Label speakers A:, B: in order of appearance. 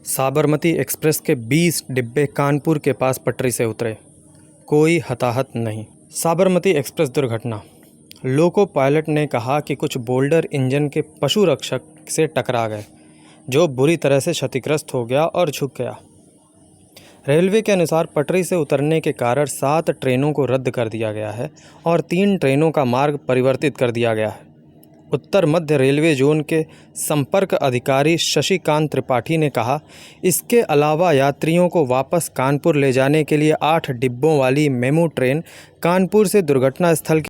A: Sabarmati express के 20 डिब्बे कानपुर के पास पटरी से उतरे, कोई हताहत नहीं। साबरमती एक्सप्रेस दुर्घटना। लोको पायलट ने कहा कि कुछ बोल्डर इंजन के पशु रक्षक से टकरा गए, जो बुरी तरह से क्षतिग्रस्त हो गया और झुक गया। रेलवे के अनुसार पटरी से उतरने के कारण 7 ट्रेनों को रद्द कर दिया गया है और 3 ट्रेनों का मार्ग परिवर्तित कर दिया गया है। उत्तर मध्य रेलवे जोन के संपर्क अधिकारी शशिकांत त्रिपाठी ने कहा, इसके अलावा यात्रियों को वापस कानपुर ले जाने के लिए 8 डिब्बों वाली मेमू ट्रेन कानपुर से दुर्घटना स्थल